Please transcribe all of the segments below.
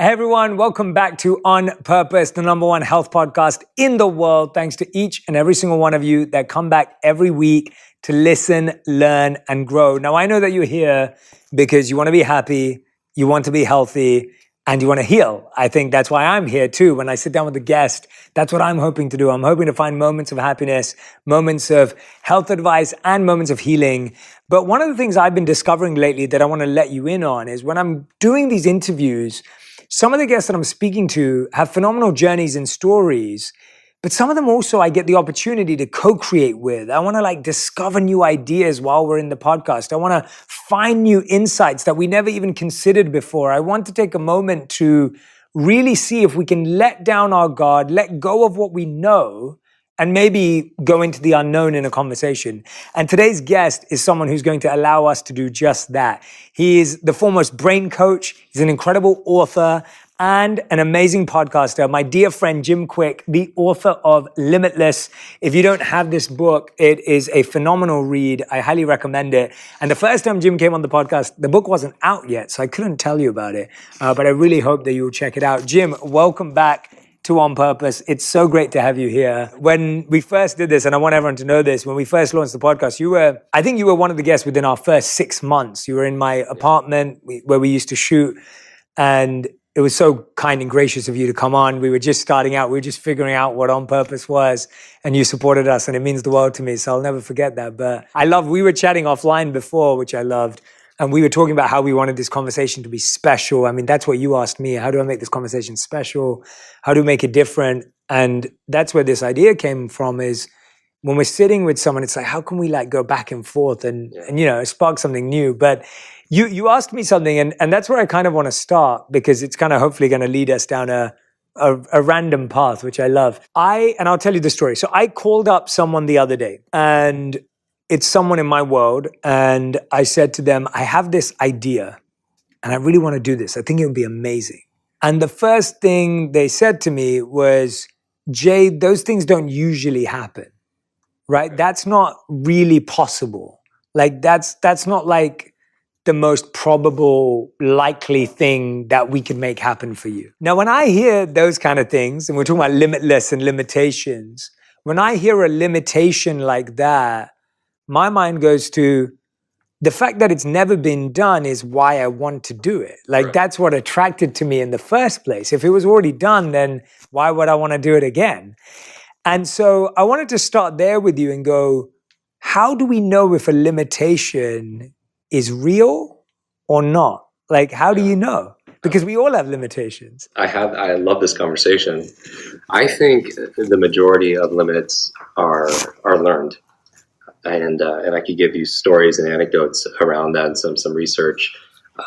Hey everyone, welcome back to On Purpose, the #1 health podcast in the world. Thanks to each and every single one of you that come back every week to listen, learn, and grow. Now, I know that you're here because you want to be happy, you want to be healthy, and you want to heal. I think that's why I'm here too. When I sit down with a guest, that's what I'm hoping to do. I'm hoping to find moments of happiness, moments of health advice, and moments of healing. But one of the things I've been discovering lately that I want to let you in on is when I'm doing these interviews, some of the guests that I'm speaking to have phenomenal journeys and stories, but some of them also I get the opportunity to co-create with. I want to discover new ideas while we're in the podcast. I want to find new insights that we never even considered before. I want to take a moment to really see if we can let down our guard, let go of what we know, and maybe go into the unknown in a conversation. And today's guest is someone who's going to allow us to do just that. He is the foremost brain coach. He's an incredible author and an amazing podcaster. My dear friend, Jim Kwik, the author of Limitless. If you don't have this book, it is a phenomenal read. I highly recommend it. And the first time Jim came on the podcast, the book wasn't out yet, so I couldn't tell you about it. But I really hope that you'll check it out. Jim, welcome back to On Purpose. It's so great to have you here. When we first did this, and I want everyone to know this, when we first launched the podcast, I think you were one of the guests within our first 6 months. You were in my apartment where we used to shoot, and it was so kind and gracious of you to come on. We were just starting out. We were just figuring out what On Purpose was, and you supported us, and it means the world to me, so I'll never forget that. But we were chatting offline before, which I loved, and we were talking about how we wanted this conversation to be special. I mean, that's what you asked me. How do I make this conversation special? How do we make it different? And that's where this idea came from, is when we're sitting with someone, it's like, how can we go back and forth and spark something new? But you asked me something, and that's where I kind of want to start, because it's kind of hopefully going to lead us down a random path, which I love. And I'll tell you the story. So I called up someone the other day, and it's someone in my world, and I said to them, I have this idea, and I really want to do this. I think it would be amazing. And the first thing they said to me was, Jay, those things don't usually happen, right? That's not really possible. That's not the most probable, likely thing that we can make happen for you. Now, when I hear those kind of things, and we're talking about limitless and limitations, when I hear a limitation like that, my mind goes to the fact that it's never been done is why I want to do it. Right. That's what attracted to me in the first place. If it was already done, then why would I want to do it again? And so I wanted to start there with you and go, how do we know if a limitation is real or not? How do you know? Because we all have limitations. I love this conversation. I think the majority of limits are learned. And I could give you stories and anecdotes around that and some research.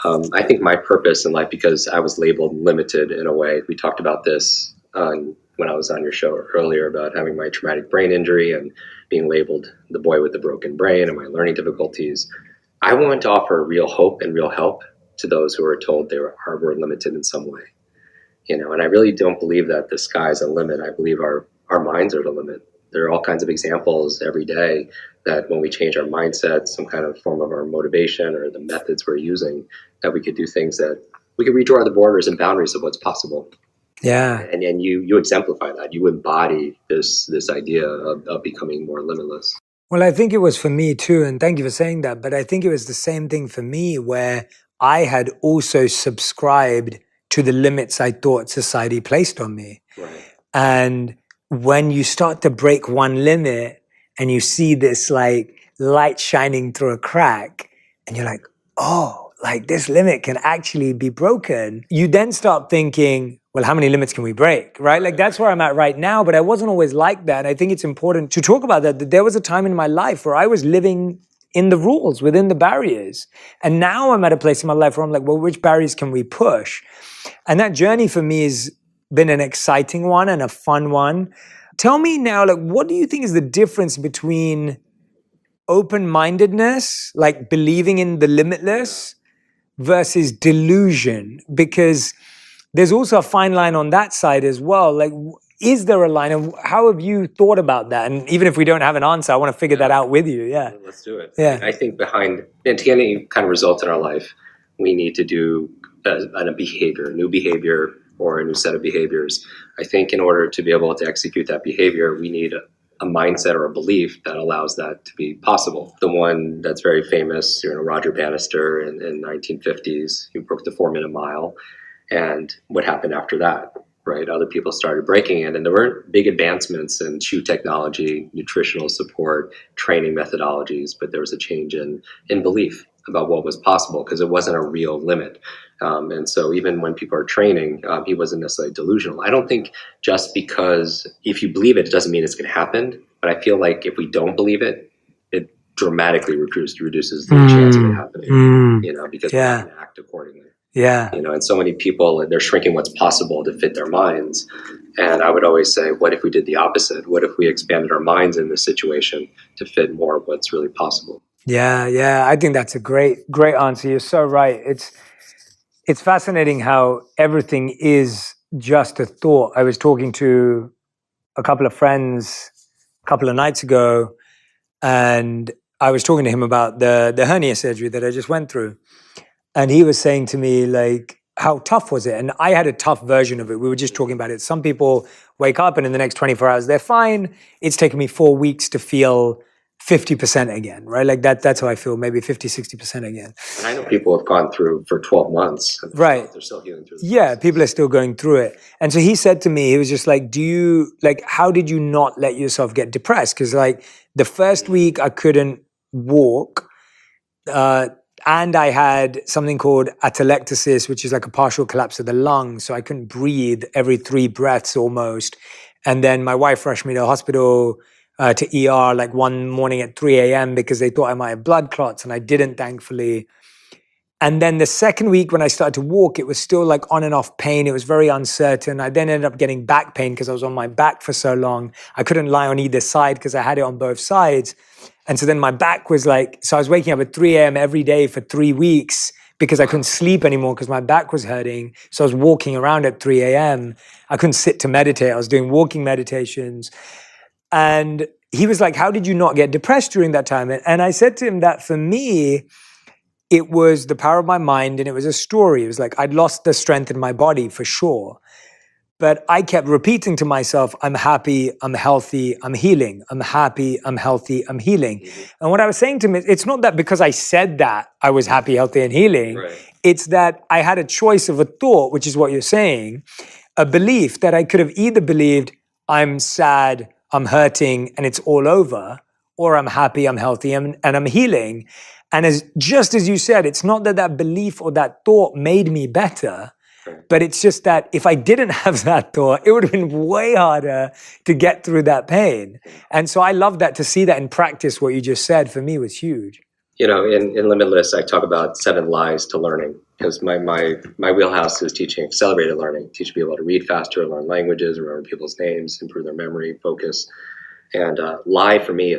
I think my purpose in life, because I was labeled limited in a way, we talked about this when I was on your show earlier about having my traumatic brain injury and being labeled the boy with the broken brain and my learning difficulties. I want to offer real hope and real help to those who are told they were limited in some way. And I really don't believe that the sky's a limit. I believe our minds are the limit. There are all kinds of examples every day that when we change our mindset, some kind of form of our motivation or the methods we're using, that we could do things that we could redraw the borders and boundaries of what's possible. Yeah. And you exemplify that. You embody this idea of becoming more limitless. Well, I think it was for me too, and thank you for saying that, but I think it was the same thing for me where I had also subscribed to the limits I thought society placed on me. Right. And when you start to break one limit and you see this light shining through a crack and you're like, oh, this limit can actually be broken. You then start thinking, well, how many limits can we break, right? That's where I'm at right now, but I wasn't always like that. I think it's important to talk about that there was a time in my life where I was living in the rules, within the barriers. And now I'm at a place in my life where I'm like, well, which barriers can we push? And that journey for me has been an exciting one and a fun one. Tell me now, what do you think is the difference between open-mindedness, believing in the limitless, versus delusion? Because there's also a fine line on that side as well. Is there a line? And how have you thought about that? And even if we don't have an answer, I want to figure that out with you. Yeah. Let's do it. Yeah. I think to get any kind of results in our life, we need to do a behavior, a new behavior, or a new set of behaviors. I think in order to be able to execute that behavior, we need a mindset or a belief that allows that to be possible. The one that's very famous, Roger Bannister in 1950s, he broke the 4-minute mile. And what happened after that, right? Other people started breaking it, and there weren't big advancements in shoe technology, nutritional support, training methodologies, but there was a change in belief about what was possible because it wasn't a real limit. And so even when people are training, he wasn't necessarily delusional. I don't think just because if you believe it, it doesn't mean it's going to happen. But I feel like if we don't believe it, it dramatically reduces the chance of it happening, because we're not going to act accordingly. Yeah. And so many people, they're shrinking what's possible to fit their minds. And I would always say, what if we did the opposite? What if we expanded our minds in this situation to fit more of what's really possible? Yeah. I think that's a great answer. You're so right. It's fascinating how everything is just a thought. I was talking to a couple of friends a couple of nights ago, and I was talking to him about the hernia surgery that I just went through. And he was saying to me, like, how tough was it? And I had a tough version of it. We were just talking about it. Some people wake up and in the next 24 hours, they're fine. It's taken me 4 weeks to feel 50% again, right? Like that's how I feel, maybe 50, 60% again. And I know people have gone through for 12 months. Right. They're still healing through Yeah, process. people are still going through it. And so he said to me, he was just like, how did you not let yourself get depressed? Because like the first week I couldn't walk, and I had something called atelectasis, which is like a partial collapse of the lungs. So I couldn't breathe every 3 breaths almost. And then my wife rushed me to the hospital, to ER like one morning at 3 a.m. because they thought I might have blood clots, and I didn't, thankfully. And then the second week when I started to walk, it was still like on and off pain. It was very uncertain. I then ended up getting back pain because I was on my back for so long. I couldn't lie on either side because I had it on both sides. And so then my back was so I was waking up at 3 a.m. every day for 3 weeks because I couldn't sleep anymore because my back was hurting. So I was walking around at 3 a.m. I couldn't sit to meditate. I was doing walking meditations. And he was like, how did you not get depressed during that time? And I said to him that for me, it was the power of my mind, and it was a story. It was like I'd lost the strength in my body for sure. But I kept repeating to myself, I'm happy, I'm healthy, I'm healing. I'm happy, I'm healthy, I'm healing. And what I was saying to him is, it's not that because I said that I was happy, healthy, and healing. Right. It's that I had a choice of a thought, which is what you're saying, a belief that I could have either believed I'm sad, I'm hurting, and it's all over, or I'm happy, I'm healthy, and I'm healing. And just as you said, it's not that belief or that thought made me better, but it's just that if I didn't have that thought, it would have been way harder to get through that pain. And so I love that, to see that in practice, what you just said, for me was huge. In Limitless, I talk about 7 lies to learning, because my wheelhouse is teaching accelerated learning, teaching people to read faster, learn languages, remember people's names, improve their memory, focus. And lie for me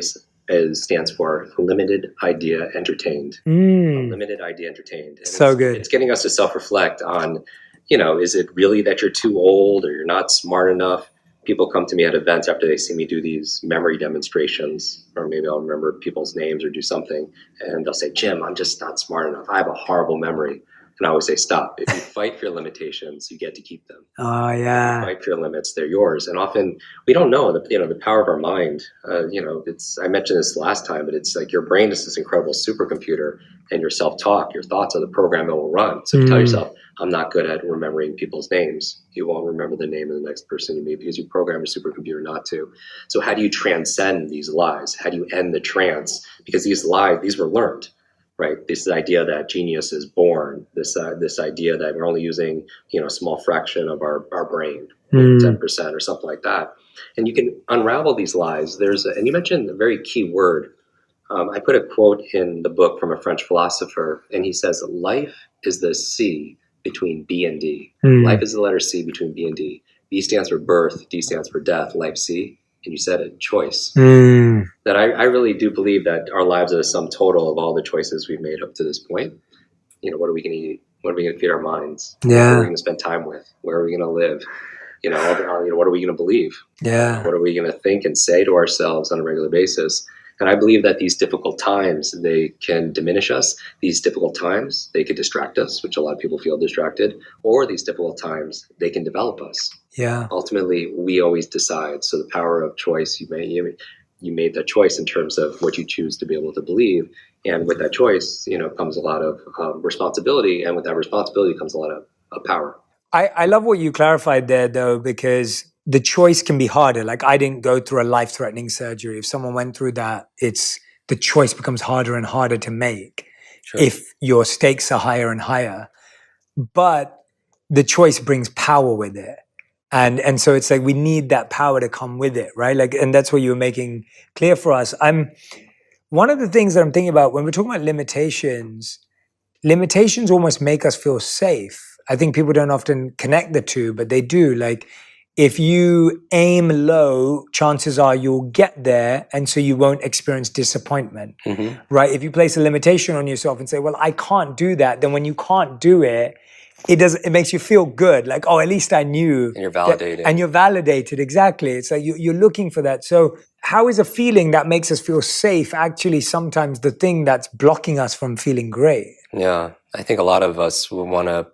stands for limited idea entertained. Limited idea entertained. And So good. It's getting us to self-reflect on, is it really that you're too old or you're not smart enough? People come to me at events after they see me do these memory demonstrations, or maybe I'll remember people's names or do something, and they'll say, Jim, I'm just not smart enough. I have a horrible memory. And I always say, stop. If you fight for your limitations, you get to keep them. Oh, yeah. If you fight for your limits, they're yours. And often we don't know the power of our mind. I mentioned this last time, but it's like your brain is this incredible supercomputer, and your self-talk, your thoughts are the program it will run. So if you tell yourself, I'm not good at remembering people's names, you won't remember the name of the next person you meet because you program your supercomputer not to. So how do you transcend these lies? How do you end the trance? Because these lies, these were learned. Right, this idea that genius is born, this idea that we're only using a small fraction of our brain, 10% or something like that, and you can unravel these lies. And you mentioned a very key word. I put a quote in the book from a French philosopher, and he says, "Life is the C between B and D. Life is the letter C between B and D. B stands for birth, D stands for death. Life C." And you said it, choice. That I really do believe that our lives are the sum total of all the choices we've made up to this point. What are we going to eat? What are we going to feed our minds? Yeah. Who are we going to spend time with? Where are we going to live? What are we going to believe? Yeah. What are we going to think and say to ourselves on a regular basis? And I believe that these difficult times, they can diminish us. These difficult times, they could distract us, which a lot of people feel distracted, or these difficult times, they can develop us. Yeah. Ultimately, we always decide. So the power of choice, you made that choice in terms of what you choose to be able to believe. And with that choice, comes a lot of responsibility. And with that responsibility comes a lot of power. I love what you clarified there, though, because the choice can be harder. Like, I didn't go through a life-threatening surgery. If someone went through that, the choice becomes harder and harder to make. Sure. If your stakes are higher and higher. But the choice brings power with it. And so it's like we need that power to come with it, right? Like, and that's what you were making clear for us. One of the things that I'm thinking about when we're talking about limitations almost make us feel safe. I think people don't often connect the two, but they do. Like, if you aim low, chances are you'll get there, and so you won't experience disappointment, right? If you place a limitation on yourself and say, well, I can't do that, then when you can't do it, it makes you feel good. Like, oh, at least I knew. And you're validated. And you're validated, exactly. It's like you're looking for that. So how is a feeling that makes us feel safe actually sometimes the thing that's blocking us from feeling great? Yeah, I think a lot of us will want to,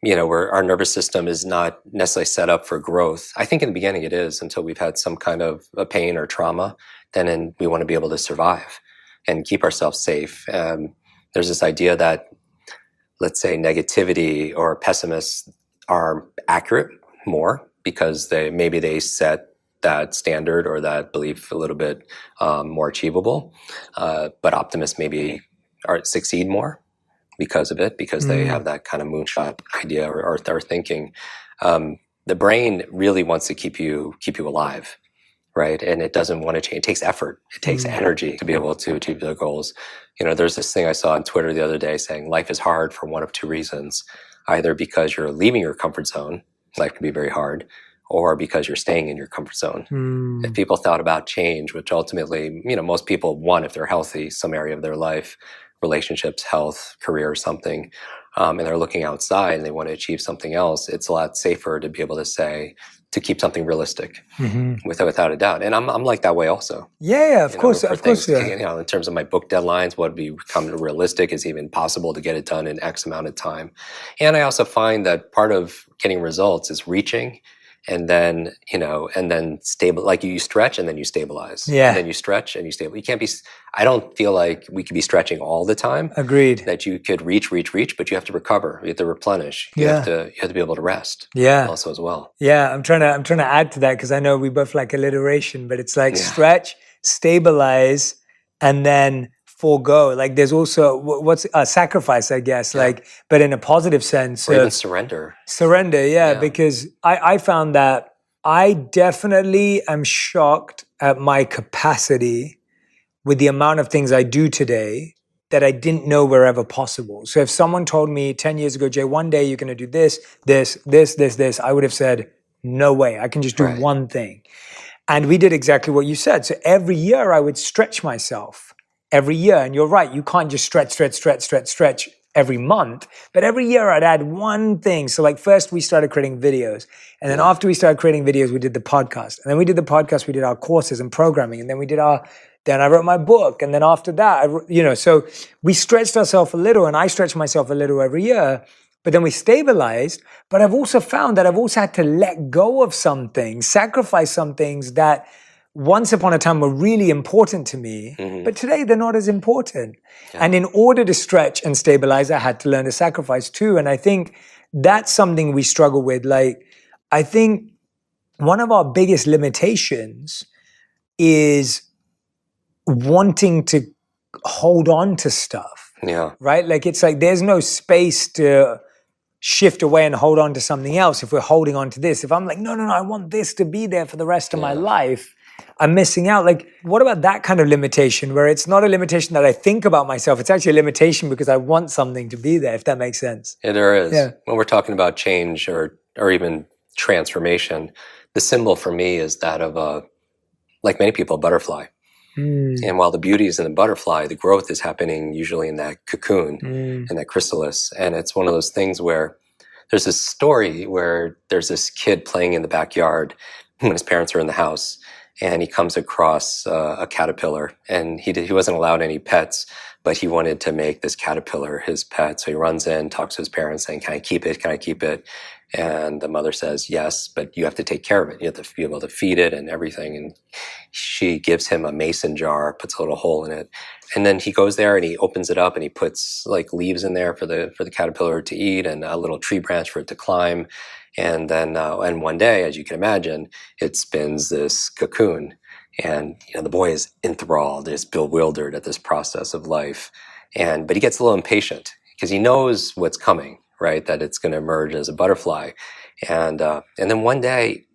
where our nervous system is not necessarily set up for growth. I think in the beginning it is until we've had some kind of a pain or trauma. Then we want to be able to survive and keep ourselves safe. There's this idea that, let's say, negativity or pessimists are accurate more because they set that standard or that belief a little bit more achievable. But optimists maybe succeed more because of it, because they have that kind of moonshot idea or thinking. The brain really wants to keep you alive, right? And it doesn't want to change. It takes effort. It takes energy to be able to achieve their goals. There's this thing I saw on Twitter the other day saying life is hard for one of two reasons. Either because you're leaving your comfort zone, life can be very hard, or because you're staying in your comfort zone. If people thought about change, which ultimately, most people want if they're healthy, some area of their life, relationships, health, career, something, and they're looking outside and they want to achieve something else, it's a lot safer to be able to keep something realistic, without a doubt. And I'm like that way also. Yeah, of course. In terms of my book deadlines, what become realistic is even possible to get it done in X amount of time. And I also find that part of getting results is reaching. And then, stable, like you stretch and then you stabilize. Yeah. And then you stretch and you stabilize. You can't be, I don't feel like we could be stretching all the time. Agreed. That you could reach, but you have to recover. You have to replenish. You have to be able to rest. Yeah. Also as well. Yeah. I'm trying to add to that because I know we both like alliteration, but it's like stretch, stabilize, and then forego. Like there's also what's a sacrifice, I guess, but in a positive sense. Or even surrender. Because I found that I definitely am shocked at my capacity with the amount of things I do today that I didn't know were ever possible. So if someone told me 10 years ago, Jay, one day you're going to do this, I would have said, no way, I can just do one thing. And we did exactly what you said. So every year I would stretch myself. Every year, and you're right, you can't just stretch every month, but every year I'd add one thing. So like first we started creating videos, and then after we started creating videos, we did the podcast, and then we did the podcast, we did our courses and programming, and then then I wrote my book, and then after that, so we stretched ourselves a little, and I stretched myself a little every year, but then we stabilized. But I've also found that I've also had to let go of some things, sacrifice some things that once upon a time were really important to me, but today they're not as important. Yeah. And in order to stretch and stabilize, I had to learn to sacrifice too. And I think that's something we struggle with. Like, I think one of our biggest limitations is wanting to hold on to stuff. Yeah. Right? Like, it's like there's no space to shift away and hold on to something else if we're holding on to this. If I'm like, no, I want this to be there for the rest of my life, I'm missing out. Like, what about that kind of limitation where it's not a limitation that I think about myself? It's actually a limitation because I want something to be there, if that makes sense. Yeah, there is. Yeah. When we're talking about change or even transformation, the symbol for me is that of like many people, a butterfly. And while the beauty is in the butterfly, the growth is happening usually in that cocoon, in that chrysalis. And it's one of those things where there's this story where there's this kid playing in the backyard when his parents are in the house. and he comes across a caterpillar, and he wasn't allowed any pets, but he wanted to make this caterpillar his pet. So he runs in, talks to his parents, saying, "Can I keep it? Can I keep it?" And the mother says, "Yes, but you have to take care of it. You have to be able to feed it and everything." And she gives him a mason jar, puts a little hole in it, and then he goes there and he opens it up and he puts like leaves in there for the caterpillar to eat, and a little tree branch for it to climb. And then and one day, as you can imagine, it spins this cocoon, and the boy is enthralled, is bewildered at this process of life, but he gets a little impatient because he knows what's coming, right? That it's going to emerge as a butterfly, and then one day,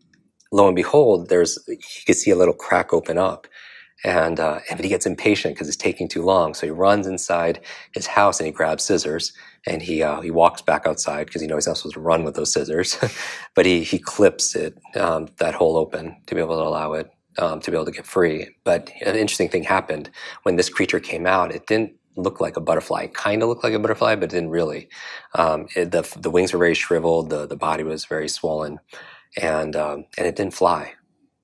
lo and behold, you can see a little crack open up, but he gets impatient because it's taking too long. So he runs inside his house and he grabs scissors, and he walks back outside because he knows he's not supposed to run with those scissors, but he clips it, that hole open, to be able to allow it to be able to get free. But an interesting thing happened when this creature came out. It didn't look like a butterfly. It kind of looked like a butterfly, but it didn't really. The wings were very shriveled. The body was very swollen, and it didn't fly.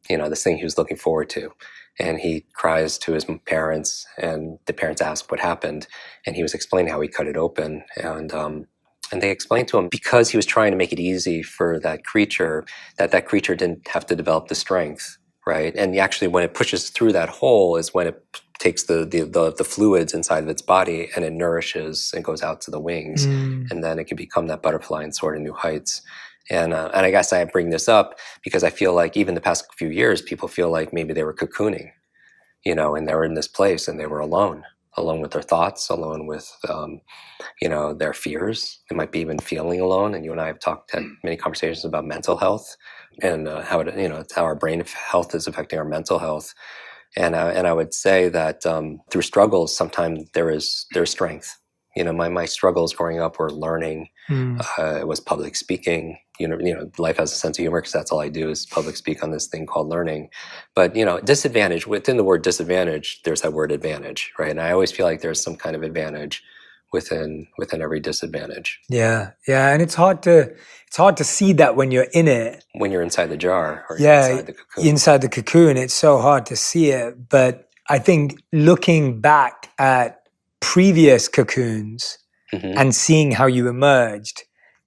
This thing he was looking forward to. And he cries to his parents, and the parents ask what happened, and he was explaining how he cut it open, and they explained to him, because he was trying to make it easy for that creature didn't have to develop the strength, right? And actually, when it pushes through that hole is when it takes the fluids inside of its body, and it nourishes and goes out to the wings, and then it can become that butterfly and soar to new heights. And I guess I bring this up because I feel like even the past few years, people feel like maybe they were cocooning, and they were in this place and they were alone with their thoughts, alone with, their fears. They might be even feeling alone. And you and I have had many conversations about mental health and how our brain health is affecting our mental health. And I would say that through struggles, sometimes there's strength. My struggles growing up were learning. It was public speaking. Life has a sense of humor because that's all I do is public speak on this thing called learning. But disadvantage, within the word disadvantage, there's that word advantage, right? And I always feel like there's some kind of advantage within every disadvantage. Yeah, and it's hard to see that when you're in it. When you're inside the jar or inside the cocoon. Inside the cocoon, it's so hard to see it. But I think looking back at previous cocoons and seeing how you emerged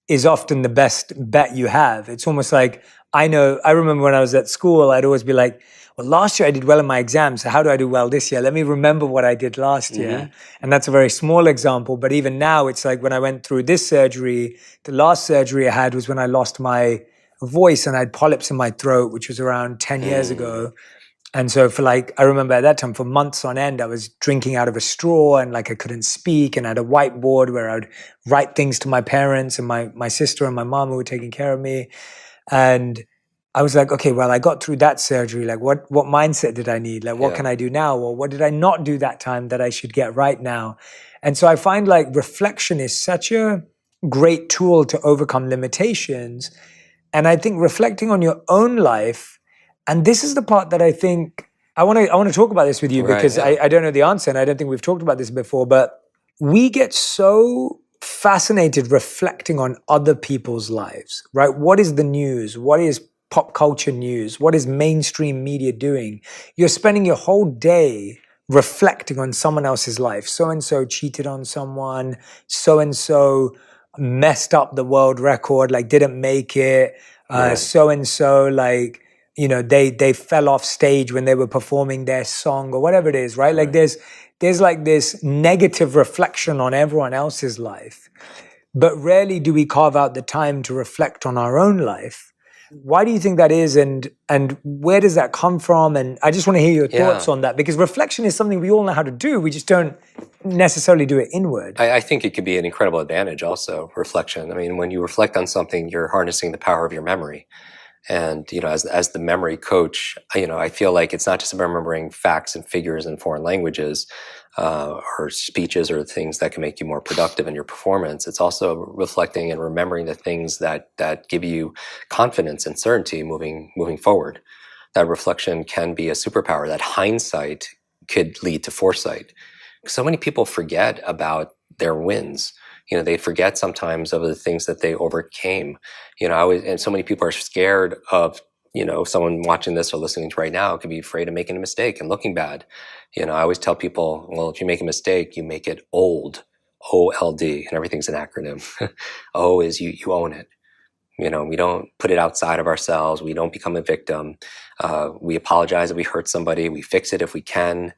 is often the best bet you have. It's almost like, I remember when I was at school, I'd always be like, well, last year I did well in my exams, so how do I do well this year? Let me remember what I did last year. And that's a very small example, but even now it's like when I went through this surgery, the last surgery I had was when I lost my voice and I had polyps in my throat, which was around 10 years ago. And so I remember at that time, for months on end, I was drinking out of a straw and I couldn't speak, and I had a whiteboard where I would write things to my parents and my sister and my mom who were taking care of me. And I was like, okay, well, I got through that surgery. What mindset did I need? What can I do now? Or what did I not do that time that I should get right now? And so I find reflection is such a great tool to overcome limitations. And I think reflecting on your own life, and this is the part that I think I want to talk about this with you, because I don't know the answer, and I don't think we've talked about this before, but we get so fascinated reflecting on other people's lives, right? What is the news? What is pop culture news? What is mainstream media doing? You're spending your whole day reflecting on someone else's life. So-and-so cheated on someone. So-and-so messed up the world record, didn't make it. So-and-so, they fell off stage when they were performing their song or whatever it is, right? There's this negative reflection on everyone else's life, but rarely do we carve out the time to reflect on our own life. Why do you think that is, and where does that come from? And I just want to hear your thoughts on that, because reflection is something we all know how to do. We just don't necessarily do it inward. I think it could be an incredible advantage also, reflection. I mean, when you reflect on something, you're harnessing the power of your memory. And, as the memory coach, I feel like it's not just about remembering facts and figures in foreign languages or speeches or things that can make you more productive in your performance. It's also reflecting and remembering the things that give you confidence and certainty moving forward. That reflection can be a superpower. That hindsight could lead to foresight. So many people forget about their wins. They forget sometimes of the things that they overcame. And so many people are scared of someone watching this or listening to right now could be afraid of making a mistake and looking bad. I always tell people, well, if you make a mistake, you make it old, OLD, and everything's an acronym. O is you own it. We don't put it outside of ourselves. We don't become a victim. We apologize if we hurt somebody. We fix it if we can.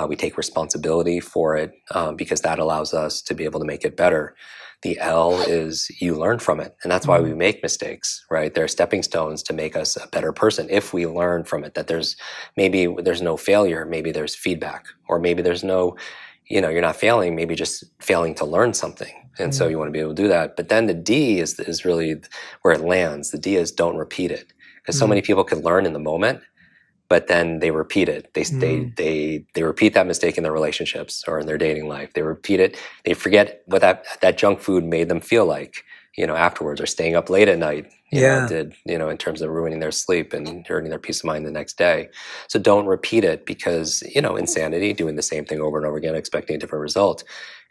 We take responsibility for it because that allows us to be able to make it better. The L is you learn from it. And that's why we make mistakes, right? They're stepping stones to make us a better person if we learn from it, that there's no failure, maybe there's feedback, or maybe there's no, you're not failing, maybe just failing to learn something. And so you want to be able to do that. But then the D is really where it lands. The D is don't repeat it. Because so many people can learn in the moment, but then they repeat it. They repeat that mistake in their relationships or in their dating life. They repeat it. They forget what that junk food made them feel like, afterwards, or staying up late at night, in terms of ruining their sleep and hurting their peace of mind the next day. So don't repeat it because, insanity, doing the same thing over and over again, expecting a different result.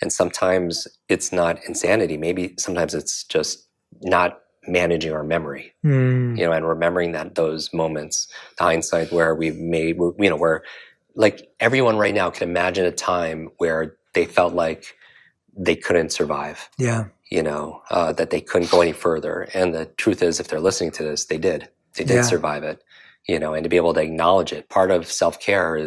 And sometimes it's not insanity. Maybe sometimes it's just not managing our memory, and remembering those moments, the hindsight where we've made, where like everyone right now can imagine a time where they felt like they couldn't survive. That they couldn't go any further. And the truth is, if they're listening to this, they did survive it, and to be able to acknowledge it. Part of self-care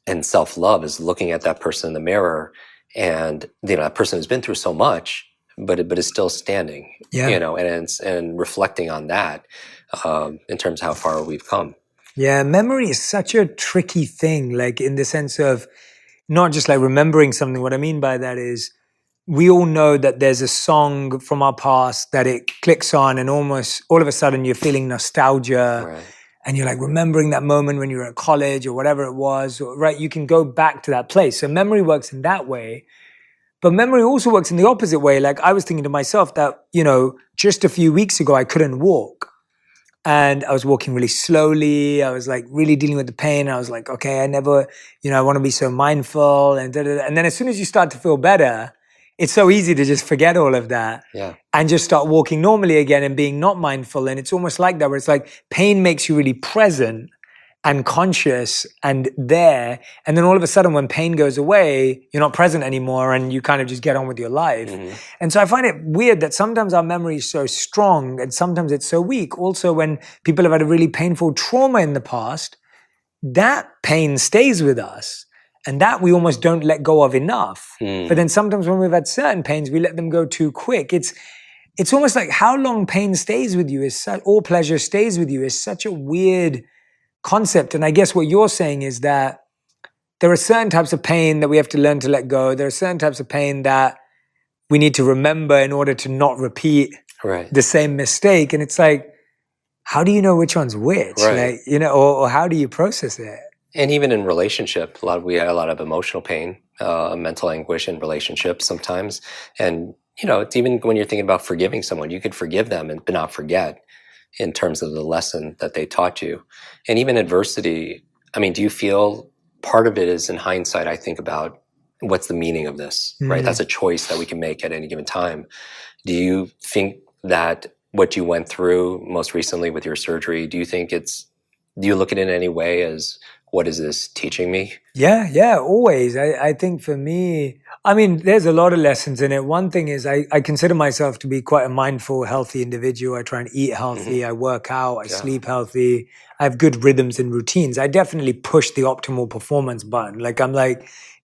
and self-love is looking at that person in the mirror and, that person has been through so much, but is still standing, and reflecting on that in terms of how far we've come. Yeah, memory is such a tricky thing, like in the sense of not just like remembering something. What I mean by that is we all know that there's a song from our past that it clicks on and almost all of a sudden you're feeling nostalgia. Right. And you're like remembering that moment when you were at college or whatever it was, right? You can go back to that place. So memory works in that way. But memory also works in the opposite way. Like I was thinking to myself that, just a few weeks ago, I couldn't walk. And I was walking really slowly. I was like really dealing with the pain. I was like, okay, I want to be so mindful. And then as soon as you start to feel better, it's so easy to just forget all of that and just start walking normally again and being not mindful. And it's almost like that, where it's like pain makes you really present and conscious and there. And then all of a sudden when pain goes away, you're not present anymore and you kind of just get on with your life. Mm-hmm. And so I find it weird that sometimes our memory is so strong and sometimes it's so weak. Also, when people have had a really painful trauma in the past, that pain stays with us. And that we almost don't let go of enough. But then sometimes when we've had certain pains, we let them go too quick. It's almost like how long pain stays with you or pleasure stays with you is such a weird concept. And I guess what you're saying is that there are certain types of pain that we have to learn to let go. There are certain types of pain that we need to remember in order to not repeat the same mistake. And it's like, how do you know which one's which? Right. Like, or how do you process it? And even in relationship, we have a lot of emotional pain, mental anguish in relationships sometimes. And, it's even when you're thinking about forgiving someone, you could forgive them but not forget in terms of the lesson that they taught you. And even adversity, do you feel part of it is in hindsight, I think about what's the meaning of this, right? That's a choice that we can make at any given time. Do you think that what you went through most recently with your surgery, do you look at it in any way as, what is this teaching me? Yeah, always. I think for me, there's a lot of lessons in it. One thing is I consider myself to be quite a mindful, healthy individual. I try and eat healthy. I work out. I sleep healthy. I have good rhythms and routines. I definitely push the optimal performance button. Like I'm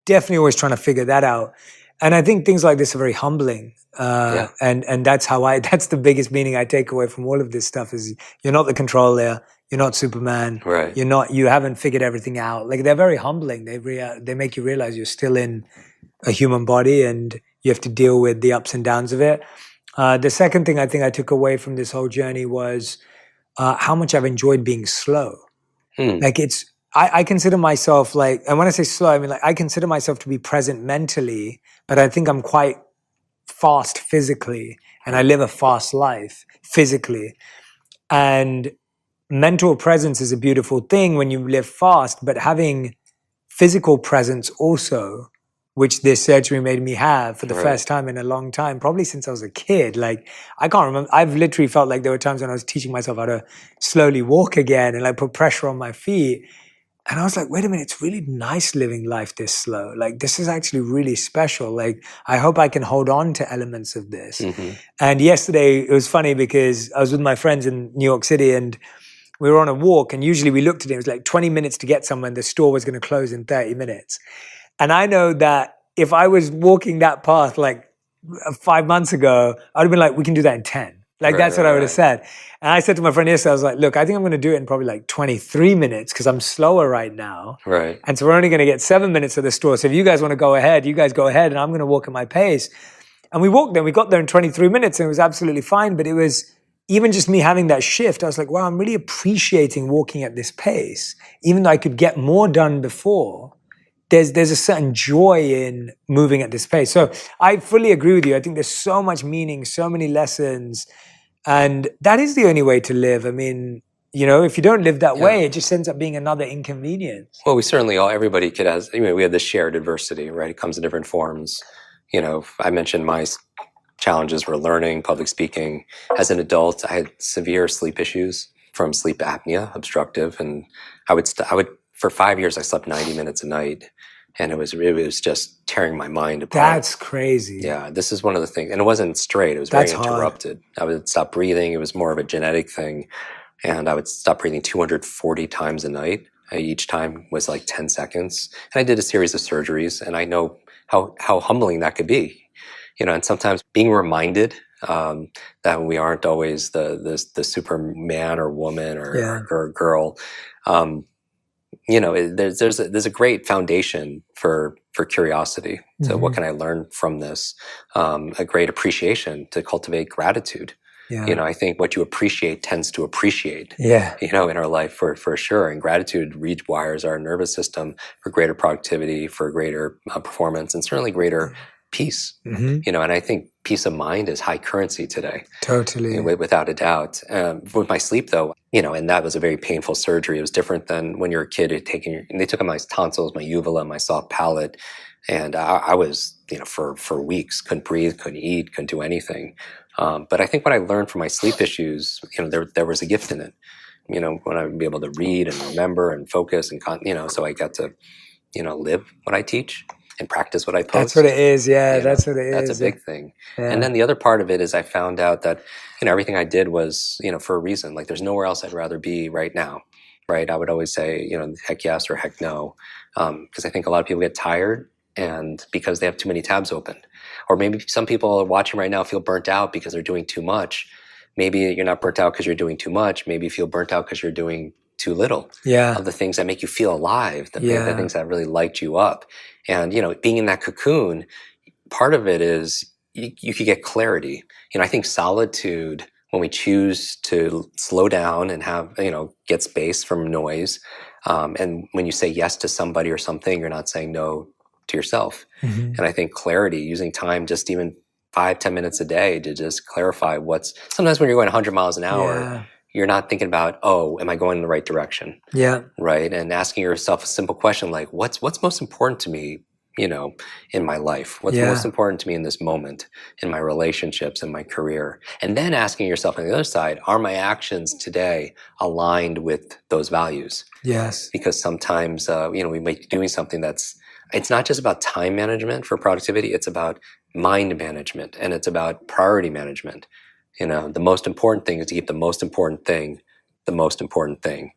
definitely always trying to figure that out. And I think things like this are very humbling. And that's that's the biggest meaning I take away from all of this stuff is you're not the controller. You're not Superman. Right. You haven't figured everything out. Like they're very humbling. They make you realize you're still in a human body and you have to deal with the ups and downs of it. The second thing I think I took away from this whole journey was how much I've enjoyed being slow. Like I consider myself and when I say slow, I consider myself to be present mentally, but I think I'm quite fast physically and I live a fast life physically. And mental presence is a beautiful thing when you live fast, but having physical presence also which this surgery made me have for the Right. first time in a long time, probably since I was a kid. Like, I can't remember. I've literally felt like there were times when I was teaching myself how to slowly walk again and like put pressure on my feet. And I was like, wait a minute, it's really nice living life this slow. Like, this is actually really special. Like, I hope I can hold on to elements of this. Mm-hmm. And yesterday, it was funny because I was with my friends in New York City and we were on a walk. And usually we looked at it, it was like 20 minutes to get somewhere and the store was going to close in 30 minutes. And I know that if I was walking that path like 5 months ago, I'd have been like, we can do that in 10. Like, that's what I would have said. And I said to my friend yesterday, I was like, look, I think I'm going to do it in probably like 23 minutes because I'm slower right now. Right. And so we're only going to get 7 minutes to the store. So if you guys want to go ahead, you guys go ahead and I'm going to walk at my pace. And we walked there. We got there in 23 minutes and it was absolutely fine. But it was even just me having that shift. I was like, wow, I'm really appreciating walking at this pace. Even though I could get more done before, there's a certain joy in moving at this pace. So I fully agree with you. I think there's so much meaning, so many lessons. And that is the only way to live. I mean, you know, if you don't live that way, it just ends up being another inconvenience. Well, we certainly everybody could have, we have this shared adversity, right? It comes in different forms. You know, I mentioned my challenges were learning, public speaking. As an adult, I had severe sleep issues from sleep apnea, obstructive. And I would, for 5 years, I slept 90 minutes a night. And it was just tearing my mind apart. That's crazy. Yeah, this is one of the things. And it wasn't straight. It was very interrupted. I would stop breathing. It was more of a genetic thing. And I would stop breathing 240 times a night. Each time was like 10 seconds. And I did a series of surgeries. And I know how humbling that could be. You know, and sometimes being reminded that we aren't always the superman or woman or girl. You know, there's a great foundation for curiosity. So what can I learn from this? A great appreciation to cultivate gratitude. Yeah. You know, I think what you appreciate tends to appreciate. Yeah. You know, in our life for sure. And gratitude rewires our nervous system for greater productivity, for greater performance, and certainly greater peace. You know, and I think peace of mind is high currency today. Totally. You know, without a doubt. With my sleep though, you know, and that was a very painful surgery. It was different than when you're a kid and they took my tonsils, my uvula, my soft palate. And I was, you know, for weeks, couldn't breathe, couldn't eat, couldn't do anything. But I think what I learned from my sleep issues, you know, there was a gift in it. You know, when I would be able to read and remember and focus and, you know, so I got to, you know, live what I teach and practice what I post. That's what it is. Yeah, that's what it is. That's a big thing. Yeah. And then the other part of it is I found out that, you know, everything I did was, you know, for a reason. Like there's nowhere else I'd rather be right now, right? I would always say, you know, heck yes or heck no. Because I think a lot of people get tired and because they have too many tabs open. Or maybe some people are watching right now feel burnt out because they're doing too much. Maybe you're not burnt out because you're doing too much. Maybe you feel burnt out because you're doing too little of the things that make you feel alive, the things that really light you up. And, you know, being in that cocoon, part of it is you could get clarity. You know, I think solitude, when we choose to slow down and have, you know, get space from noise, and when you say yes to somebody or something, you're not saying no to yourself. And I think clarity, using time, just even 5-10 minutes a day to just clarify sometimes when you're going 100 miles an hour, you're not thinking about, oh, am I going in the right direction? Yeah. Right. And asking yourself a simple question like, what's most important to me, you know, in my life? What's most important to me in this moment, in my relationships, in my career? And then asking yourself on the other side, are my actions today aligned with those values? Yes. Because sometimes, you know, we might be doing something it's not just about time management for productivity, it's about mind management and it's about priority management. You know, the most important thing is to keep the most important thing the most important thing.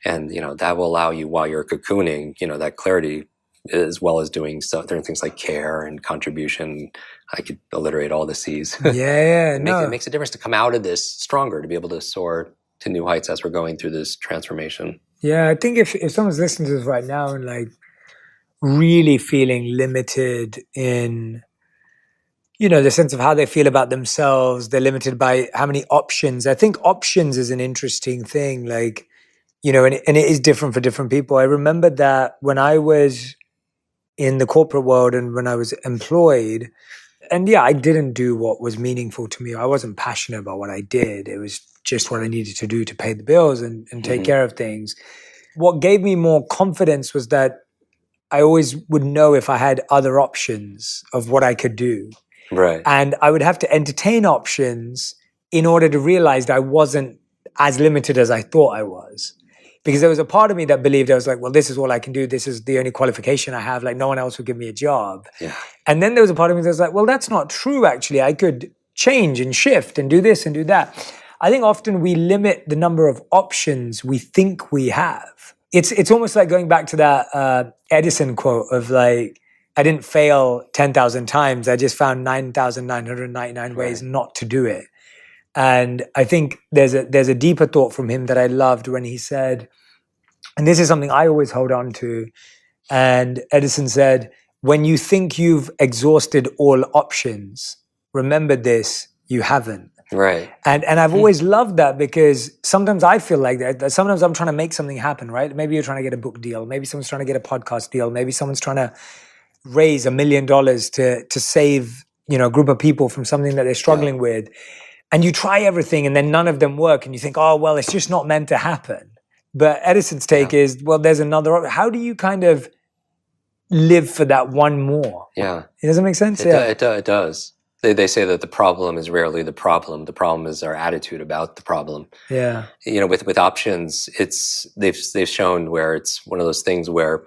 And, you know, that will allow you while you're cocooning, you know, that clarity as well as doing certain things like care and contribution. I could alliterate all the C's. It makes a difference to come out of this stronger, to be able to soar to new heights as we're going through this transformation. Yeah, I think if someone's listening to this right now and like really feeling limited in, you know, the sense of how they feel about themselves, they're limited by how many options. I think options is an interesting thing, like, you know, and it is different for different people. I remember that when I was in the corporate world and when I was employed, and I didn't do what was meaningful to me. I wasn't passionate about what I did. It was just what I needed to do to pay the bills and take care of things. What gave me more confidence was that I always would know if I had other options of what I could do. Right. And I would have to entertain options in order to realize that I wasn't as limited as I thought I was. Because there was a part of me that believed, I was like, well, this is all I can do. This is the only qualification I have. Like, no one else would give me a job. Yeah. And then there was a part of me that was like, well, that's not true, actually. I could change and shift and do this and do that. I think often we limit the number of options we think we have. It's almost like going back to that Edison quote of like, I didn't fail 10,000 times. I just found 9,999 ways not to do it. And I think there's a deeper thought from him that I loved when he said, and this is something I always hold on to, and Edison said, when you think you've exhausted all options, remember this, you haven't. Right. And I've always loved that, because sometimes I feel like that. Sometimes I'm trying to make something happen, right? Maybe you're trying to get a book deal. Maybe someone's trying to get a podcast deal. Maybe someone's trying to raise $1 million to save, a group of people from something that they're struggling with. And you try everything and then none of them work. And you think, oh, well, it's just not meant to happen. But Edison's take is, well, there's another. How do you kind of live for that one more? Yeah. It doesn't make sense? It does. They say that the problem is rarely the problem. The problem is our attitude about the problem. Yeah. With options, they've shown where it's one of those things where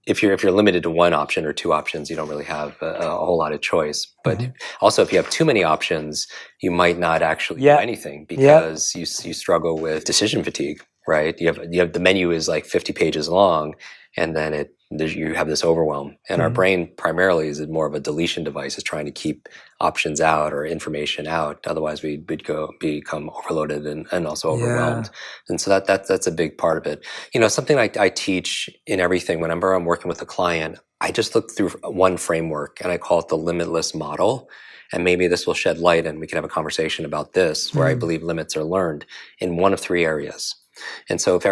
if you're limited to one option or two options, you don't really have a whole lot of choice. But also, if you have too many options, you might not actually do anything, because you struggle with decision fatigue, right? You have the menu is like 50 pages long, and then you have this overwhelm. And our brain primarily is more of a deletion device, is trying to keep options out or information out. Otherwise, we'd become overloaded and also overwhelmed. And so that's a big part of it. Something I teach in everything, whenever I'm working with a client, I just look through one framework and I call it the limitless model. And maybe this will shed light and we can have a conversation about this, where I believe limits are learned in one of three areas. And so if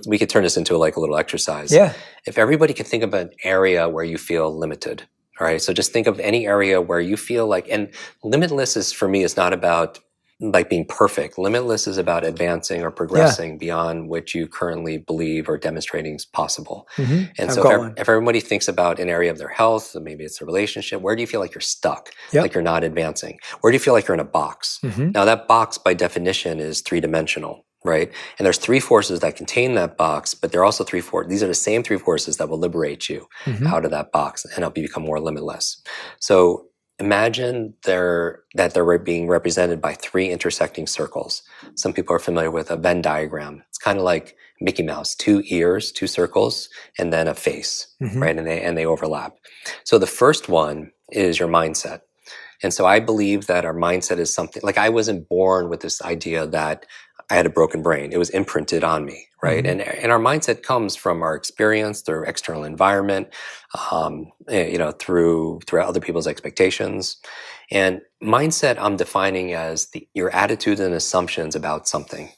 we could turn this into like a little exercise. Yeah. If everybody could think of an area where you feel limited, all right? So just think of any area where you feel like, and limitless for me is not about like being perfect. Limitless is about advancing or progressing beyond what you currently believe or demonstrating is possible. And so if everybody thinks about an area of their health, maybe it's a relationship, where do you feel like you're stuck? Like you're not advancing? Where do you feel like you're in a box? Now that box by definition is three-dimensional. Right? And there's three forces that contain that box, but there are also these are the same three forces that will liberate you out of that box and help you become more limitless. So imagine they're being represented by three intersecting circles. Some people are familiar with a Venn diagram. It's kind of like Mickey Mouse, 2 ears, 2 circles, and then a face, right? And they overlap. So the first one is your mindset. And so I believe that our mindset is something, like I wasn't born with this idea that I had a broken brain. It was imprinted on me, right? And our mindset comes from our experience, through external environment, through other people's expectations. And mindset I'm defining as your attitudes and assumptions about something.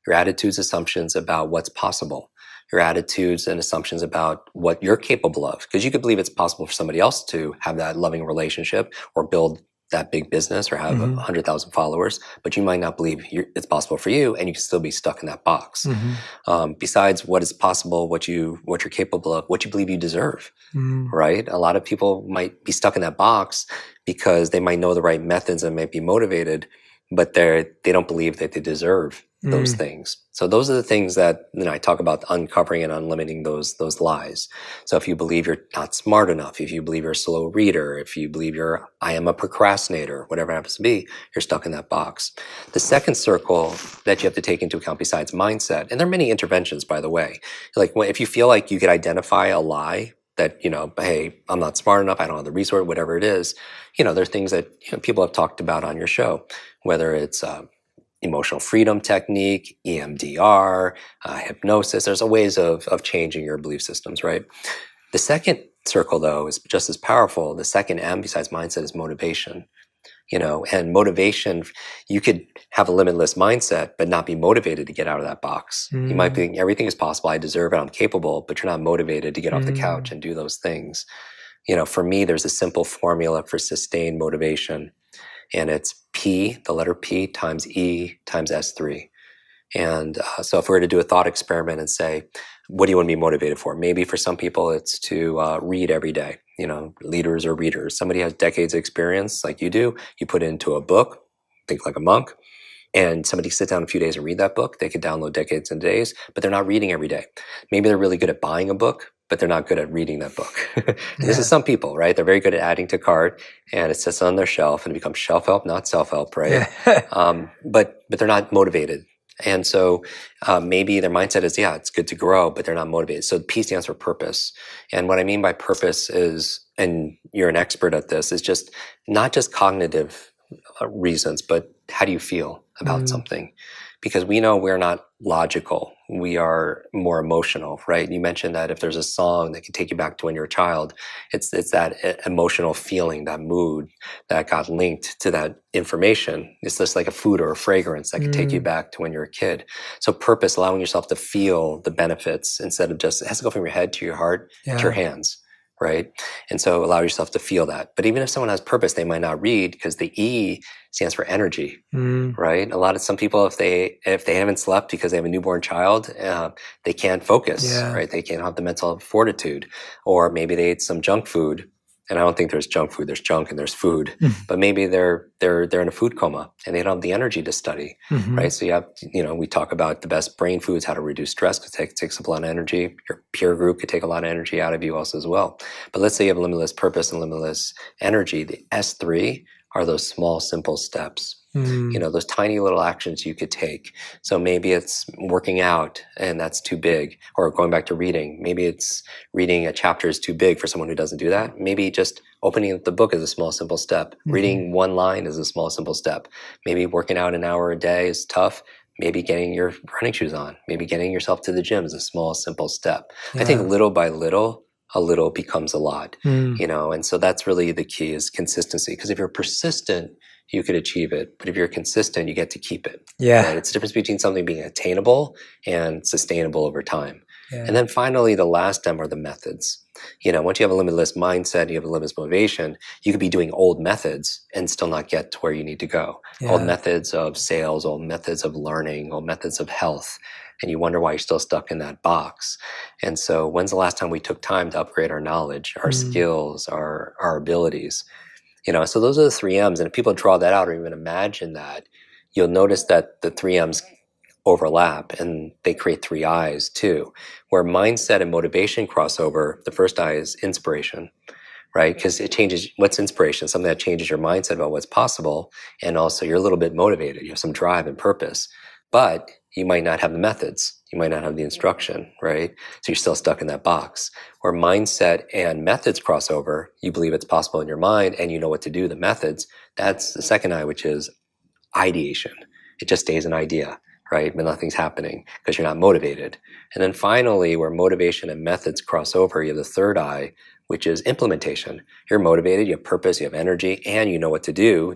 Your attitudes, assumptions about what's possible. Your attitudes and assumptions about what you're capable of. Because you could believe it's possible for somebody else to have that loving relationship or build that big business or have 100,000 followers, but you might not believe it's possible for you, and you can still be stuck in that box. Besides what is possible, what you're capable of, what you believe you deserve, right? A lot of people might be stuck in that box because they might know the right methods and might be motivated, but they don't believe that they deserve those things. So those are the things that I talk about, uncovering and unlimiting those lies. So if you believe you're not smart enough, if you believe you're a slow reader, if you believe I am a procrastinator, whatever it happens to be, you're stuck in that box. The second circle that you have to take into account besides mindset, and there are many interventions, by the way, like if you feel like you could identify a lie that, hey, I'm not smart enough, I don't have the resource, whatever it is, there are things that people have talked about on your show, whether it's emotional freedom technique, EMDR, hypnosis. There's ways of changing your belief systems, right? The second circle, though, is just as powerful. The second M, besides mindset, is motivation. And motivation, you could have a limitless mindset, but not be motivated to get out of that box. You might think everything is possible, I deserve it, I'm capable, but you're not motivated to get off the couch and do those things. For me, there's a simple formula for sustained motivation, and it's P, the letter P, times E times S3. And so if we were to do a thought experiment and say, what do you want to be motivated for? Maybe for some people it's to read every day. Leaders or readers. Somebody has decades of experience like you do. You put it into a book, think like a monk, and somebody sit down a few days and read that book. They could download decades and days, but they're not reading every day. Maybe they're really good at buying a book, but they're not good at reading that book. This is some people, right? They're very good at adding to cart, and it sits on their shelf and it becomes shelf-help, not self-help, right? But they're not motivated. And so maybe their mindset is, yeah, it's good to grow, but they're not motivated. So P stands for purpose. And what I mean by purpose is, and you're an expert at this, is just not just cognitive reasons, but how do you feel about something? Because we know we're not logical. We are more emotional, right? You mentioned that if there's a song that can take you back to when you're a child, it's that emotional feeling, that mood that got linked to that information. It's just like a food or a fragrance that can take you back to when you're a kid. So purpose, allowing yourself to feel the benefits instead of just, it has to go from your head to your heart to your hands. Right? And so allow yourself to feel that. But even if someone has purpose, they might not read because the E stands for energy, right? Some people, if they haven't slept because they have a newborn child, they can't focus, right? They can't have the mental fortitude. Or maybe they ate some junk food. And I don't think there's junk food. There's junk and there's food. But maybe they're in a food coma and they don't have the energy to study, right? So you have, we talk about the best brain foods, how to reduce stress, because it takes up a lot of energy. Your peer group could take a lot of energy out of you also as well. But let's say you have limitless purpose and limitless energy. The S3 are those small, simple steps. Those tiny little actions you could take. So maybe it's working out and that's too big, or going back to reading. Maybe it's reading a chapter is too big for someone who doesn't do that. Maybe just opening the book is a small, simple step. Reading one line is a small, simple step. Maybe working out an hour a day is tough. Maybe getting your running shoes on. Maybe getting yourself to the gym is a small, simple step. I think little by little, a little becomes a lot, and so that's really the key, is consistency. Because if you're persistent, you could achieve it. But if you're consistent, you get to keep it. Right? It's the difference between something being attainable and sustainable over time. And then finally, the last M are the methods. Once you have a limitless mindset, you have a limitless motivation, you could be doing old methods and still not get to where you need to go. Old methods of sales, old methods of learning, old methods of health. And you wonder why you're still stuck in that box. And so when's the last time we took time to upgrade our knowledge, our skills, our abilities? So those are the 3 M's. And if people draw that out or even imagine that, you'll notice that the 3 M's overlap and they create 3 I's too, where mindset and motivation cross over. The first I is inspiration, right? Because it changes. What's inspiration? Something that changes your mindset about what's possible. And also you're a little bit motivated. You have some drive and purpose, but you might not have the methods. You might not have the instruction, right? So you're still stuck in that box. Where mindset and methods cross over, you believe it's possible in your mind and you know what to do, the methods. That's the second I, which is ideation. It just stays an idea, right? But nothing's happening because you're not motivated. And then finally, where motivation and methods cross over, you have the third I, which is implementation. You're motivated, you have purpose, you have energy, and you know what to do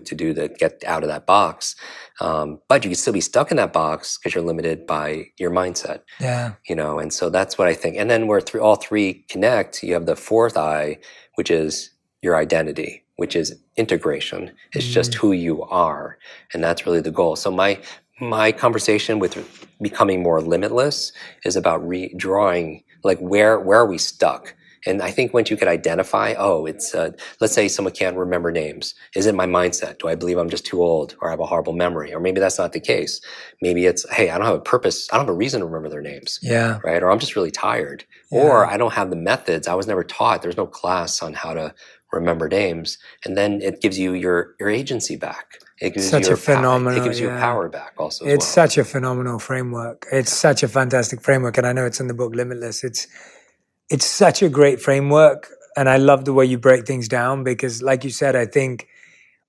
get out of that box. But you can still be stuck in that box because you're limited by your mindset. And so that's what I think. And then where all 3 connect, you have the fourth I, which is your identity, which is integration. It's just who you are. And that's really the goal. So my conversation with becoming more limitless is about redrawing, like where are we stuck? And I think once you could identify, it's, let's say someone can't remember names. Is it my mindset? Do I believe I'm just too old or I have a horrible memory? Or maybe that's not the case. Maybe it's, hey, I don't have a purpose. I don't have a reason to remember their names. Right? Or I'm just really tired. Or I don't have the methods. I was never taught. There's no class on how to remember names. And then it gives you your agency back. It gives Such you a phenomenal, it gives you power back also. It's such a phenomenal framework. It's such a fantastic framework. And I know it's in the book Limitless. It's such a great framework, and I love the way you break things down because, like you said, I think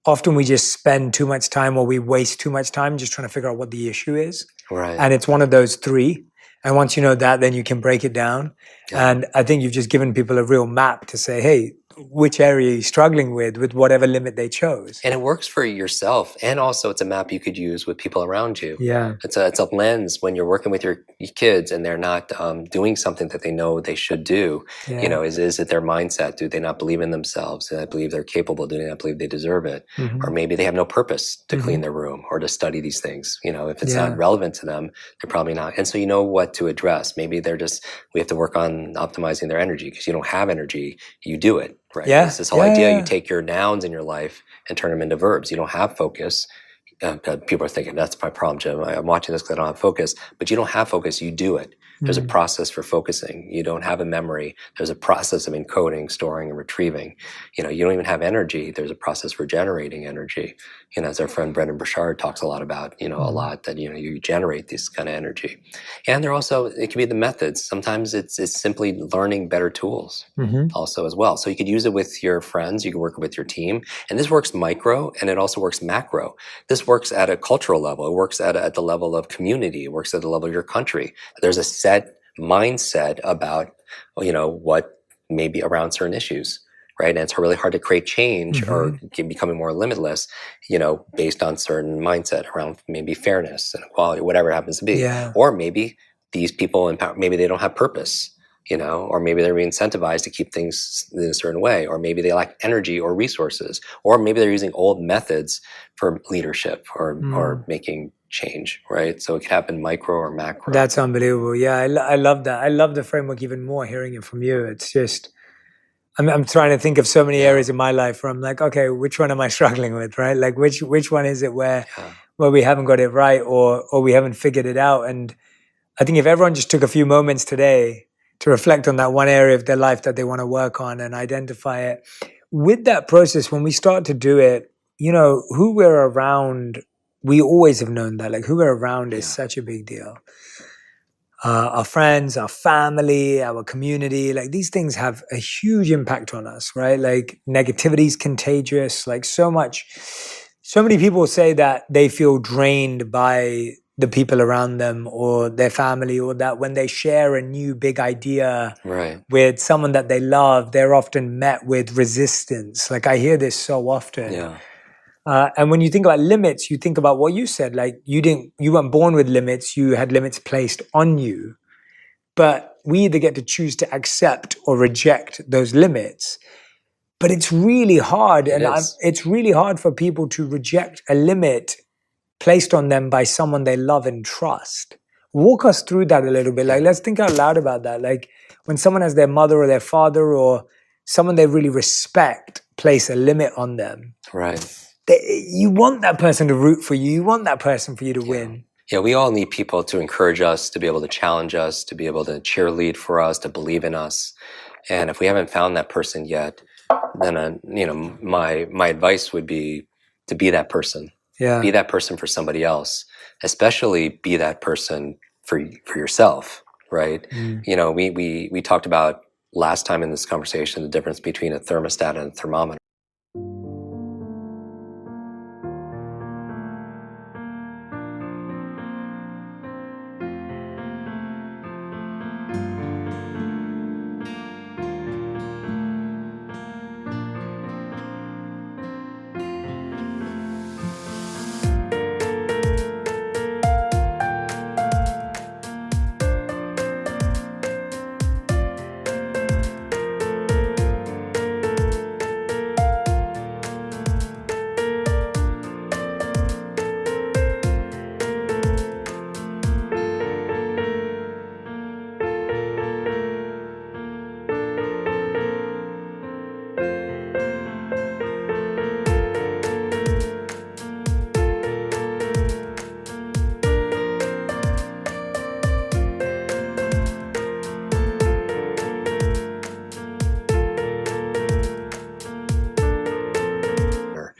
often we just spend too much time or we waste too much time just trying to figure out what the issue is. Right. And it's one of those 3. And once you know that, then you can break it down. And I think you've just given people a real map to say, hey, which area you're struggling with whatever limit they chose. And it works for yourself. And also it's a map you could use with people around you. Yeah. It's a lens when you're working with your kids and they're not doing something that they know they should do. Yeah. You know, is it their mindset? Do they not believe in themselves? Do they not believe they're capable? Do they not believe they deserve it? Mm-hmm. Or maybe they have no purpose to Mm-hmm. clean their room or to study these things. You know, if it's Yeah. not relevant to them, they're probably not. And so you know what to address. Maybe they're just, we have to work on optimizing their energy because you don't have energy, you do it. Right. Yeah. It's this whole Yeah, idea, yeah. you take your nouns in your life and turn them into verbs. You don't have focus. People are thinking, that's my problem, Jim. I'm watching this because I don't have focus. But you don't have focus, you do it. There's a process for focusing. You don't have a memory. There's a process of encoding, storing, and retrieving. You know, you don't even have energy. There's a process for generating energy. You know, as our friend Brendan Burchard talks a lot about, you know, a lot that, you know, you generate this kind of energy. And there also, it can be the methods. Sometimes it's simply learning better tools also as well. So you could use it with your friends. You can work with your team. And this works micro and it also works macro. This works at a cultural level. It works at the level of community. It works at the level of your country. There's a set mindset about, you know, what may be around certain issues, right? And it's really hard to create change or becoming more limitless, you know, based on certain mindset around maybe fairness and equality, whatever it happens to be. Yeah. Or maybe these people in power, maybe they don't have purpose, you know, or maybe they're being incentivized to keep things in a certain way, or maybe they lack energy or resources, or maybe they're using old methods for leadership or making change, right? So it could happen micro or macro. That's unbelievable. Yeah, I love that. I love the framework even more hearing it from you. It's just, I'm trying to think of so many areas in my life where I'm like, okay, which one am I struggling with, right? Like which one is it where we haven't got it right or we haven't figured it out? And I think if everyone just took a few moments today to reflect on that one area of their life that they want to work on and identify it, with that process, when we start to do it, you know, who we're around, we always have known that, like who we're around is such a big deal. Our friends, our family, our community, like these things have a huge impact on us, right? Like negativity is contagious, like so many people say that they feel drained by the people around them or their family, or that when they share a new big idea with someone that they love, they're often met with resistance. Like I hear this so often. Yeah. And when you think about limits, you think about what you said, like you weren't born with limits, you had limits placed on you. But we either get to choose to accept or reject those limits. But it's really hard. It's really hard for people to reject a limit placed on them by someone they love and trust. Walk us through that a little bit. Like, let's think out loud about that. Like when someone has their mother or their father or someone they really respect place a limit on them. Right. You want that person to root for you. You want that person for you to win. Yeah, we all need people to encourage us, to be able to challenge us, to be able to cheerlead for us, to believe in us. And if we haven't found that person yet, then you know, my advice would be to be that person. Yeah. Be that person for somebody else. Especially be that person for yourself, right? You know, we talked about last time in this conversation the difference between a thermostat and a thermometer.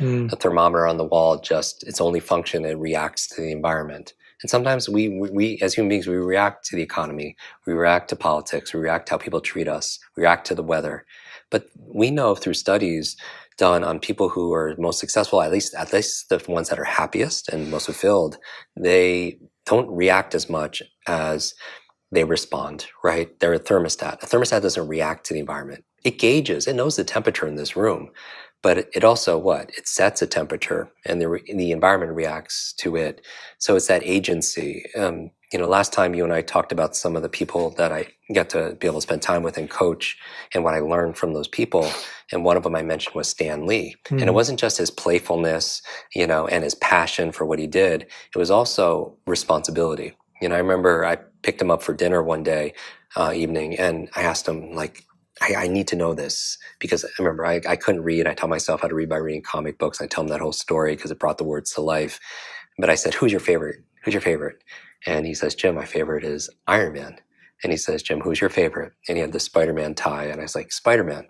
The thermometer on the wall just, its only function, it reacts to the environment. And sometimes we as human beings, we react to the economy, we react to politics, we react to how people treat us, we react to the weather. But we know through studies done on people who are most successful, at least the ones that are happiest and most fulfilled, they don't react as much as they respond, right? They're a thermostat. A thermostat doesn't react to the environment. it gauges, it knows the temperature in this room, but it also what? It sets a temperature, and the environment reacts to it. So it's that agency. Last time you and I talked about some of the people that I get to be able to spend time with and coach, and what I learned from those people. And one of them I mentioned was Stan Lee. And it wasn't just his playfulness, and his passion for what he did. It was also responsibility. I remember I picked him up for dinner one day, evening, and I asked him, like, I need to know this, because I remember I couldn't read. I taught myself how to read by reading comic books. I tell him that whole story because it brought the words to life. But I said, who's your favorite? Who's your favorite? And he says, Jim, my favorite is Iron Man. And he says, Jim, who's your favorite? And he had the Spider-Man tie. And I was like, Spider-Man.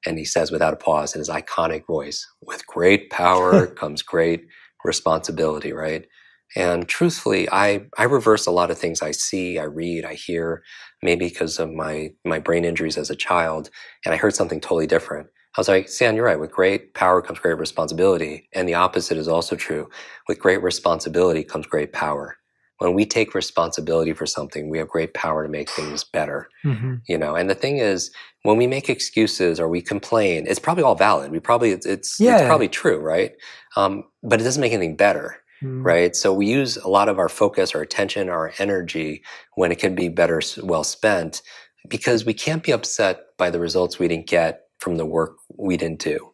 And he says, without a pause, in his iconic voice, with great power comes great responsibility, right? And truthfully, I reverse a lot of things I see, I read, I hear, maybe because of my brain injuries as a child, and I heard something totally different. I was like, Stan, you're right. With great power comes great responsibility. And the opposite is also true. With great responsibility comes great power. When we take responsibility for something, we have great power to make things better. And the thing is, when we make excuses or we complain, it's probably all valid. It's probably true, right? But it doesn't make anything better. Right? So we use a lot of our focus, our attention, our energy when it could be better well spent, because we can't be upset by the results we didn't get from the work we didn't do.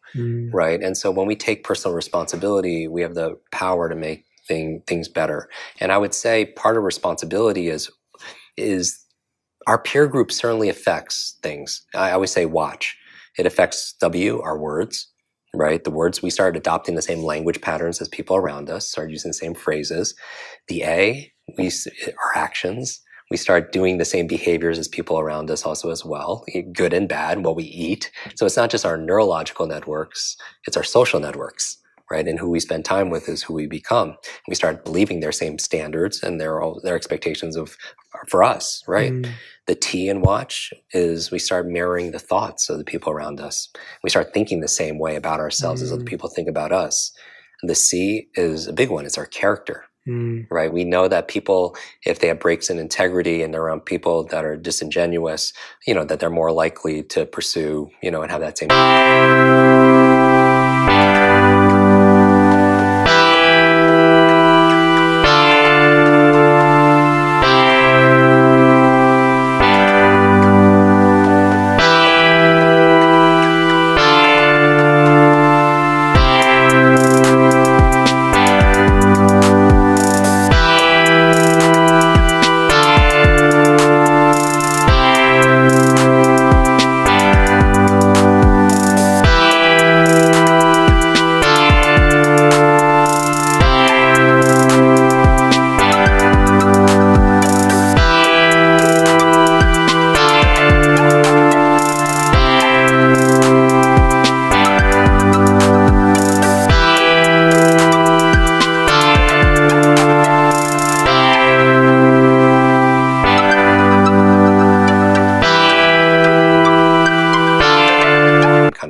Right? And so when we take personal responsibility, we have the power to make things better. And I would say part of responsibility is our peer group certainly affects things. I always say watch. It affects our words. Right? The words, we started adopting the same language patterns as people around us, started using the same phrases. The our actions. We start doing the same behaviors as people around us also as well, good and bad, what we eat. So it's not just our neurological networks, it's our social networks, right? And who we spend time with is who we become. We start believing their same standards and their expectations for us, right? The T in watch is we start mirroring the thoughts of the people around us. We start thinking the same way about ourselves as other people think about us. And the C is a big one. It's our character, right? We know that people, if they have breaks in integrity and they're around people that are disingenuous, that they're more likely to pursue, and have that same.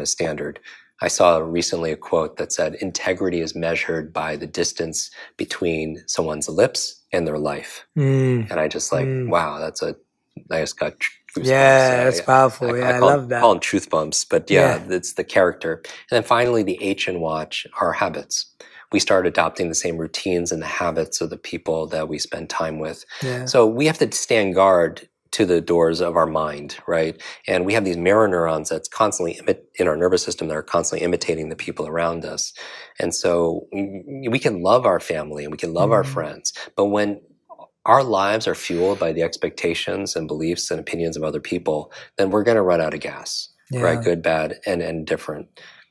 Standard. I saw recently a quote that said, integrity is measured by the distance between someone's lips and their life. And I just wow, I just got goosebumps. Yeah, that's powerful. I love that. I call them truth bumps, but it's the character. And then finally, the H in watch are habits. We start adopting the same routines and the habits of the people that we spend time with. So we have to stand guard to the doors of our mind, right? And we have these mirror neurons that's constantly in our nervous system that are constantly imitating the people around us. And so we can love our family and we can love our friends, but when our lives are fueled by the expectations and beliefs and opinions of other people, then we're going to run out of gas, right? Good, bad, and indifferent.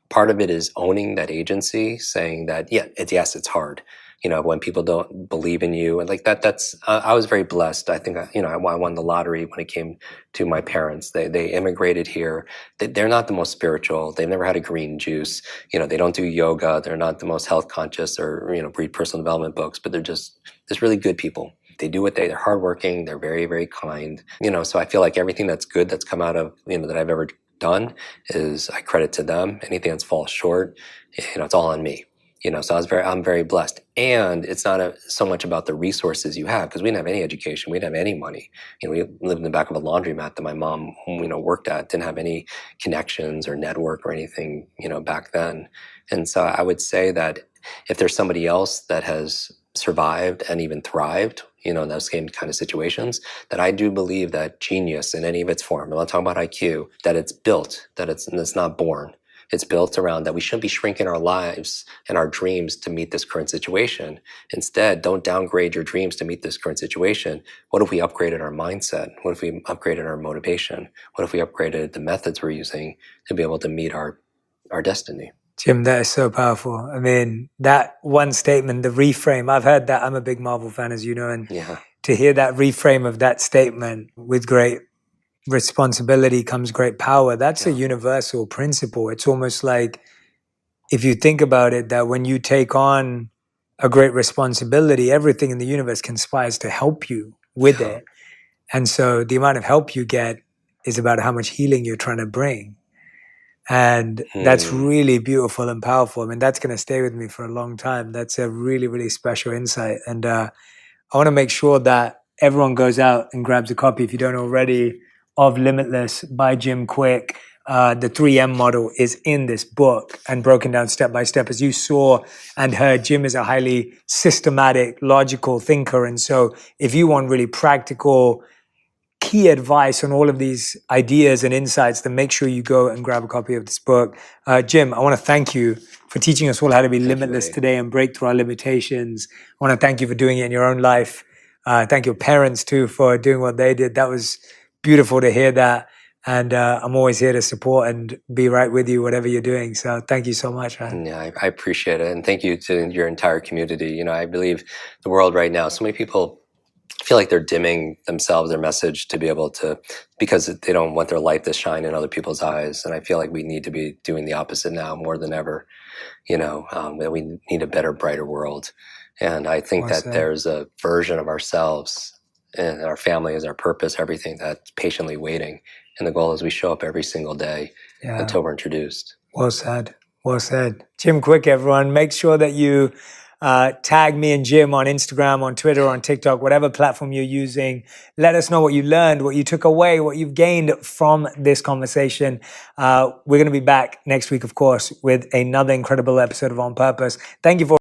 Part of it is owning that agency, saying that, yes, it's hard. When people don't believe in you, and like that's, I was very blessed. I think, I won the lottery when it came to my parents. They immigrated here. They're not the most spiritual. They've never had a green juice. They don't do yoga. They're not the most health conscious or, read personal development books, but they're just really good people. They do they're hardworking. They're very, very kind. So I feel like everything that's good that's come out of, that I've ever done is I credit to them. Anything that's falls short, it's all on me. So I'm very blessed. And it's not so much about the resources you have, because we didn't have any education, we didn't have any money. We lived in the back of a laundromat that my mom, worked at, didn't have any connections or network or anything, back then. And so I would say that if there's somebody else that has survived and even thrived, in those same kind of situations, that I do believe that genius in any of its form, I'm not talking about IQ, that it's built, that it's not born. It's built around that we shouldn't be shrinking our lives and our dreams to meet this current situation. Instead, don't downgrade your dreams to meet this current situation. What if we upgraded our mindset? What if we upgraded our motivation? What if we upgraded the methods we're using to be able to meet our destiny? Jim, that is so powerful. I mean, that one statement, the reframe, I've heard that. I'm a big Marvel fan, as you know, and to hear that reframe of that statement, with great responsibility comes great power. That's a universal principle. It's almost like, if you think about it, that when you take on a great responsibility, everything in the universe conspires to help you with it. And so the amount of help you get is about how much healing you're trying to bring. And that's really beautiful and powerful. I mean, that's going to stay with me for a long time. That's a really, really special insight. And I want to make sure that everyone goes out and grabs a copy, if you don't already, of Limitless by Jim Quick. The 3M model is in this book and broken down step by step. As you saw and heard, Jim is a highly systematic, logical thinker. And so if you want really practical, key advice on all of these ideas and insights, then make sure you go and grab a copy of this book. Jim, I want to thank you for teaching us all how to be limitless today and break through our limitations. I want to thank you for doing it in your own life. Thank your parents too for doing what they did. That was beautiful to hear that. And I'm always here to support and be right with you, whatever you're doing. So thank you so much, man. Yeah, I appreciate it. And thank you to your entire community. I believe the world right now, so many people feel like they're dimming themselves, their message, to be able to, because they don't want their light to shine in other people's eyes. And I feel like we need to be doing the opposite now more than ever. That we need a better, brighter world. And I think that there's a version of ourselves and our family is our purpose, everything, that's patiently waiting. And the goal is we show up every single day until we're introduced. Well said. Well said. Jim Quick, everyone. Make sure that you tag me and Jim on Instagram, on Twitter, on TikTok, whatever platform you're using. Let us know what you learned, what you took away, what you've gained from this conversation. We're going to be back next week, of course, with another incredible episode of On Purpose. Thank you for